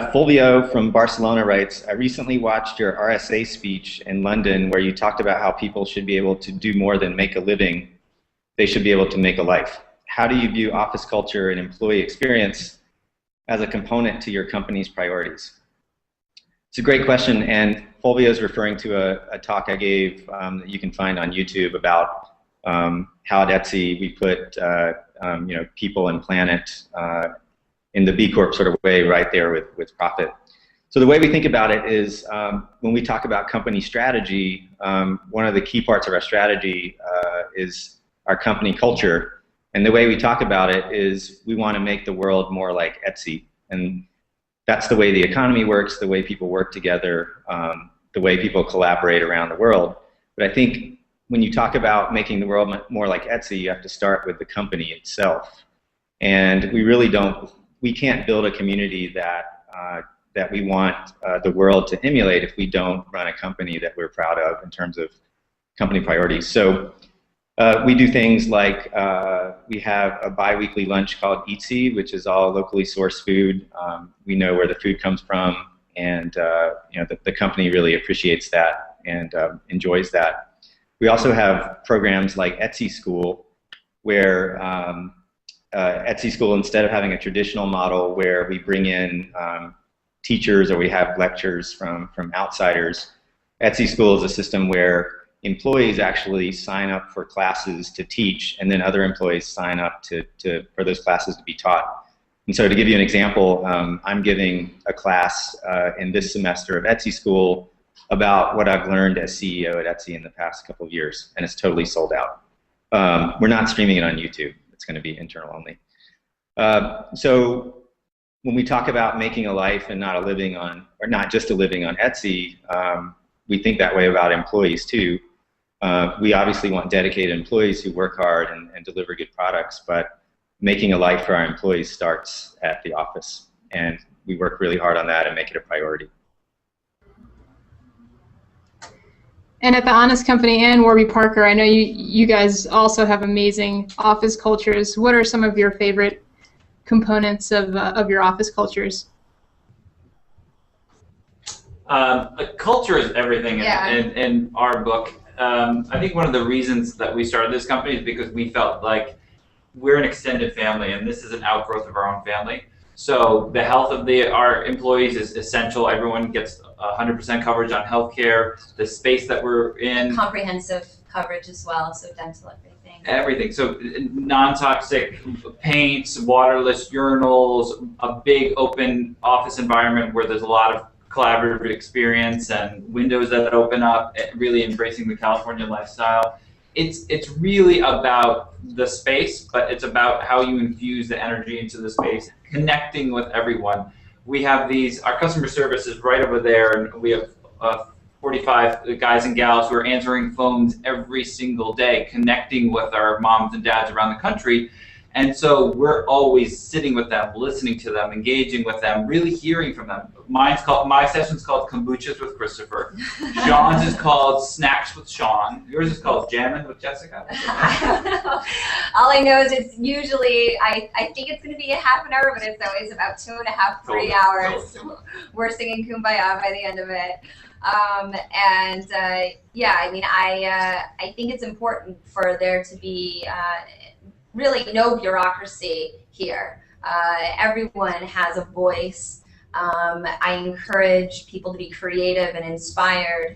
Fulvio from Barcelona writes, I recently watched your RSA speech in London where you talked about how people should be able to do more than make a living. They should be able to make a life. How do you view office culture and employee experience as a component to your company's priorities? It's a great question, and Fulvio is referring to a talk I gave that you can find on YouTube about how at Etsy we put people and planet in the B Corp sort of way right there with profit. So the way we think about it is when we talk about company strategy, one of the key parts of our strategy is our company culture. And the way we talk about it is we want to make the world more like Etsy. And that's the way the economy works, the way people work together, the way people collaborate around the world. But I think when you talk about making the world more like Etsy, you have to start with the company itself. And we can't build a community that we want the world to emulate if we don't run a company that we're proud of in terms of company priorities. So we do things like we have a bi-weekly lunch called Eatsy, which is all locally sourced food. We know where the food comes from, and the company really appreciates that and enjoys that. We also have programs like Etsy School, where Etsy School, instead of having a traditional model where we bring in teachers or we have lectures from outsiders, Etsy School is a system where employees actually sign up for classes to teach, and then other employees sign up for those classes to be taught. And so to give you an example, I'm giving a class in this semester of Etsy School about what I've learned as CEO at Etsy in the past couple of years, and it's totally sold out. We're not streaming it on YouTube. It's going to be internal only. So when we talk about making a life and not a living on, or not just a living on Etsy, we think that way about employees too. We obviously want dedicated employees who work hard and deliver good products, but making a life for our employees starts at the office, and we work really hard on that and make it a priority. And at The Honest Company and Warby Parker, I know you guys also have amazing office cultures. What are some of your favorite components of your office cultures? Culture is everything in our book. I think one of the reasons that we started this company is because we felt like we're an extended family, and this is an outgrowth of our own family. So the health of our employees is essential. Everyone gets 100% coverage on healthcare. The space that we're in. Comprehensive coverage as well, so dental, everything. Everything. So non-toxic paints, waterless urinals, a big open office environment where there's a lot of collaborative experience and windows that open up, really embracing the California lifestyle. It's really about the space, but it's about how you infuse the energy into the space, connecting with everyone. We have our customer service is right over there, and we have 45 guys and gals who are answering phones every single day, connecting with our moms and dads around the country. And so we're always sitting with them, listening to them, engaging with them, really hearing from them. My session's called Kombuchas with Christopher. Sean's is called Snacks with Sean. Yours is called Jammin' with Jessica. I don't know. All I know is it's usually, I think it's going to be a half an hour, but it's always about 2.5, 3 hours. We're singing Kumbaya by the end of it. Yeah, I mean, I think it's important for there to be really no bureaucracy here. Everyone has a voice. I encourage people to be creative and inspired.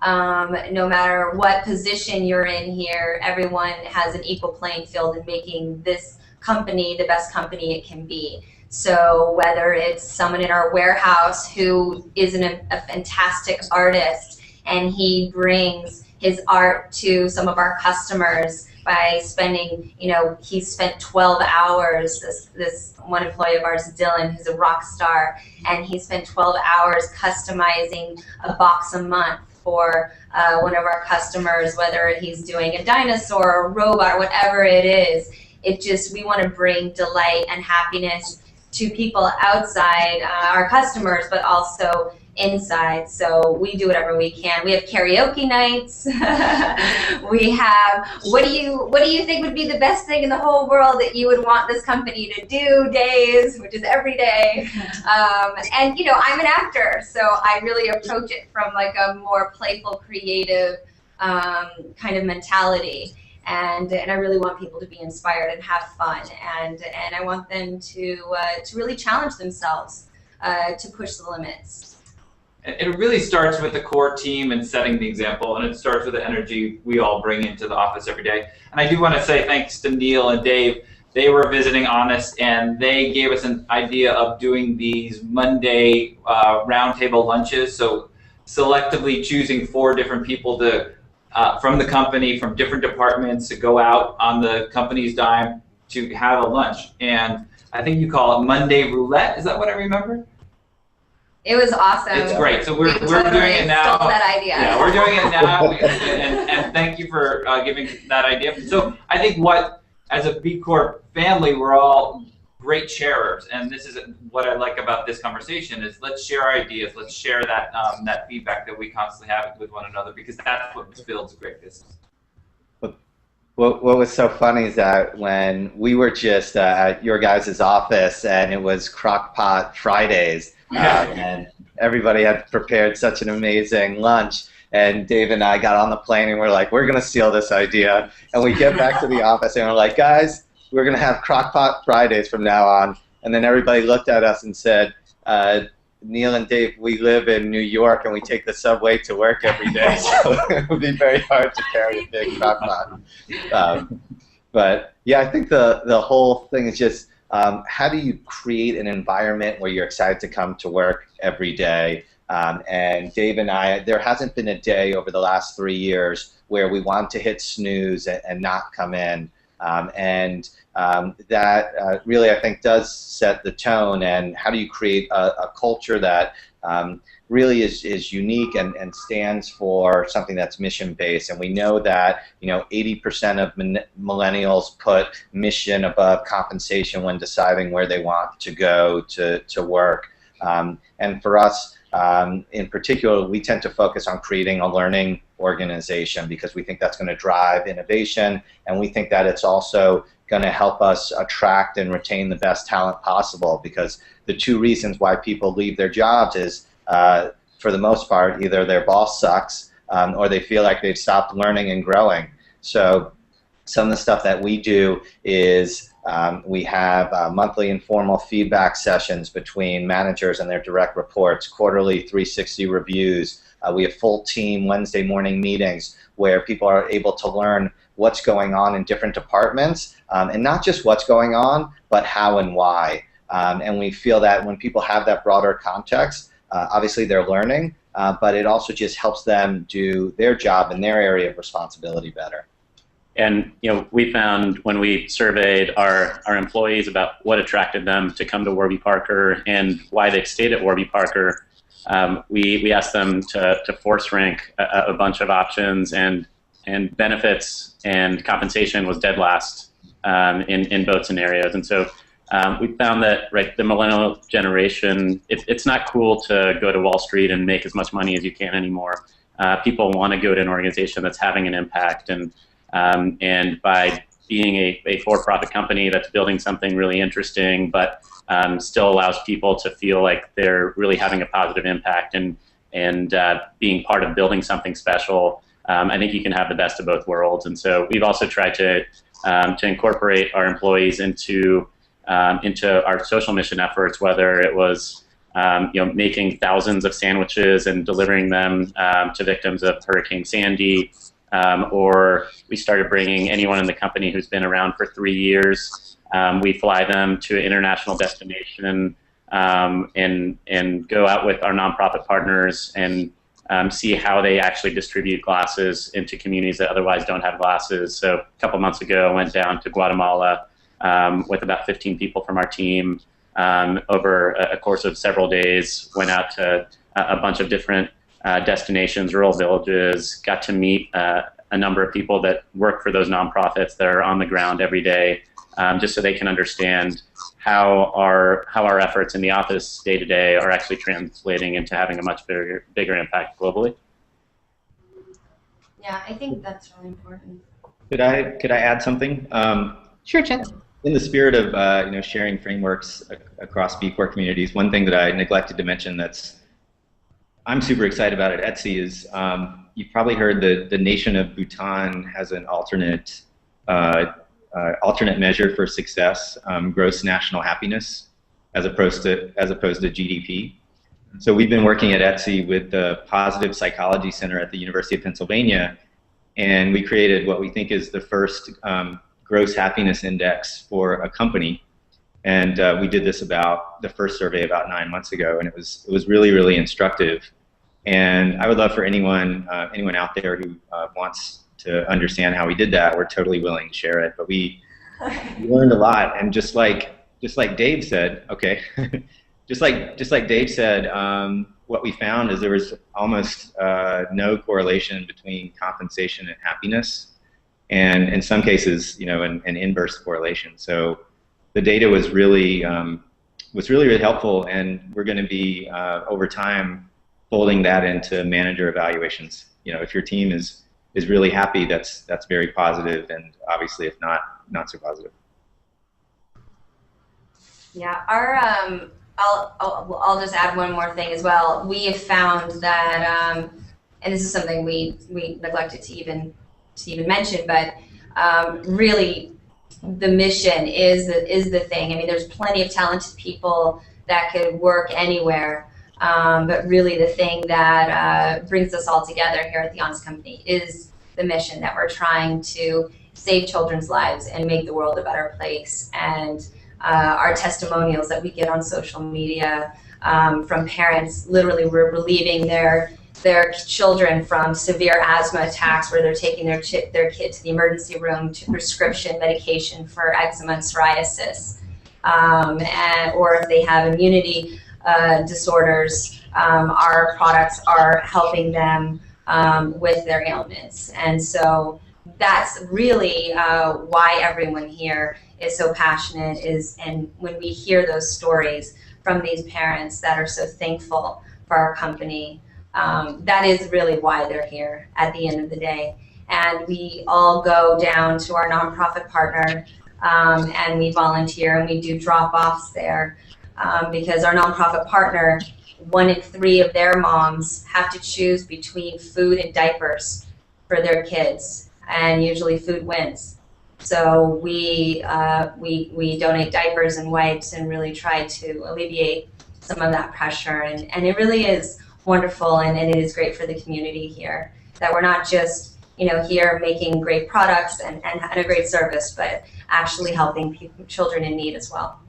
No matter what position you're in here, everyone has an equal playing field in making this company the best company it can be. So whether it's someone in our warehouse who is a fantastic artist and he brings his art to some of our customers by spending, he spent 12 hours, this one employee of ours, Dylan, who's a rock star, and he spent 12 hours customizing a box a month for one of our customers, whether he's doing a dinosaur or a robot or whatever it is. We want to bring delight and happiness to people outside our customers, but also inside. So we do whatever we can. We have karaoke nights. We have what do you think would be the best thing in the whole world that you would want this company to do days, which is every day. And you know, I'm an actor, so I really approach it from like a more playful, creative kind of mentality. And I really want people to be inspired and have fun, and I want them to really challenge themselves to push the limits. It really starts with the core team and setting the example, and it starts with the energy we all bring into the office every day. And I do want to say thanks to Neil and Dave. They were visiting Honest, and they gave us an idea of doing these Monday roundtable lunches. So selectively choosing 4 different people to from the company, from different departments, to go out on the company's dime to have a lunch. And I think you call it Monday Roulette. Is that what I remember? It was awesome. It's great. So we're totally doing it now. Stole that idea. Yeah, we're doing it now, and thank you for giving that idea. So I think as a B Corp family, we're all great sharers, and this is what I like about this conversation is let's share ideas, let's share that that feedback that we constantly have with one another, because that's what builds a great business. What was so funny is that when we were just at your guys' office and it was Crock-Pot Fridays, and everybody had prepared such an amazing lunch, and Dave and I got on the plane and we're like, we're going to steal this idea. And we get back to the office and we're like, guys, we're going to have Crock-Pot Fridays from now on. And then everybody looked at us and said, Neil and Dave, we live in New York and we take the subway to work every day, so it would be very hard to carry a big Crock-Pot. But yeah, I think the whole thing is just how do you create an environment where you're excited to come to work every day? And Dave and I, there hasn't been a day over the last 3 years where we want to hit snooze and not come in. That really, I think, does set the tone. And how do you create a culture that really is unique and stands for something that's mission-based? And we know that 80% of millennials put mission above compensation when deciding where they want to go to work. And for us, in particular, we tend to focus on creating a learning organization because we think that's going to drive innovation, and we think that it's also going to help us attract and retain the best talent possible, because the 2 reasons why people leave their jobs is, for the most part, either their boss sucks or they feel like they've stopped learning and growing. So some of the stuff that we do is we have monthly informal feedback sessions between managers and their direct reports, quarterly 360 reviews. We have full team Wednesday morning meetings where people are able to learn what's going on in different departments, and not just what's going on, but how and why. And we feel that when people have that broader context, obviously they're learning, but it also just helps them do their job in their area of responsibility better. And we found when we surveyed our employees about what attracted them to come to Warby Parker and why they stayed at Warby Parker, we asked them to force rank a bunch of options, and benefits and compensation was dead last in both scenarios. And so we found that the millennial generation, it's not cool to go to Wall Street and make as much money as you can anymore. People want to go to an organization that's having an impact, and by being a for-profit company that's building something really interesting, but still allows people to feel like they're really having a positive impact and being part of building something special, I think you can have the best of both worlds. And so we've also tried to incorporate our employees into our social mission efforts, whether it was making thousands of sandwiches and delivering them to victims of Hurricane Sandy, or we started bringing anyone in the company who's been around for 3 years. We fly them to an international destination and go out with our nonprofit partners and see how they actually distribute glasses into communities that otherwise don't have glasses. So a couple months ago, I went down to Guatemala with about 15 people from our team over a course of several days, went out to a bunch of different destinations, rural villages, got to meet a number of people that work for those nonprofits that are on the ground every day, just so they can understand how our efforts in the office day to day are actually translating into having a much bigger impact globally. Yeah, I think that's really important. Could I add something? Sure, Chet. In the spirit of sharing frameworks across B Corp communities, one thing that I neglected to mention I'm super excited about at Etsy is you've probably heard the nation of Bhutan has an alternate measure for success, gross national happiness, as opposed to GDP. So we've been working at Etsy with the Positive Psychology Center at the University of Pennsylvania, and we created what we think is the first gross happiness index for a company. And we did the first survey about 9 months ago, and it was really, really instructive. And I would love for anyone out there who wants to understand how we did that. We're totally willing to share it. But we learned a lot, and just like Dave said, okay, just like Dave said, what we found is there was almost no correlation between compensation and happiness, and in some cases, an inverse correlation. So the data was really helpful, and we're going to be over time folding that into manager evaluations. If your team is really happy, that's very positive, and obviously if not so positive. Yeah, I'll just add one more thing as well. We have found that, and this is something we neglected to even mention, but really the mission is the thing. I mean, there's plenty of talented people that could work anywhere, but really the thing that brings us all together here at the Honest Company is the mission that we're trying to save children's lives and make the world a better place. And our testimonials that we get on social media from parents literally relieving their children from severe asthma attacks, where they're taking their kid to the emergency room to prescription medication for eczema and psoriasis, or if they have immunity disorders, our products are helping them with their ailments. And so that's really why everyone here is so passionate, and when we hear those stories from these parents that are so thankful for our company, that is really why they're here at the end of the day. And we all go down to our nonprofit partner and we volunteer, and we do drop-offs there because our nonprofit partner, 1 in 3 of their moms have to choose between food and diapers for their kids, and usually food wins. So we donate diapers and wipes and really try to alleviate some of that pressure, and it really is wonderful, and it is great for the community here that we're not just here making great products and a great service, but actually helping children in need as well.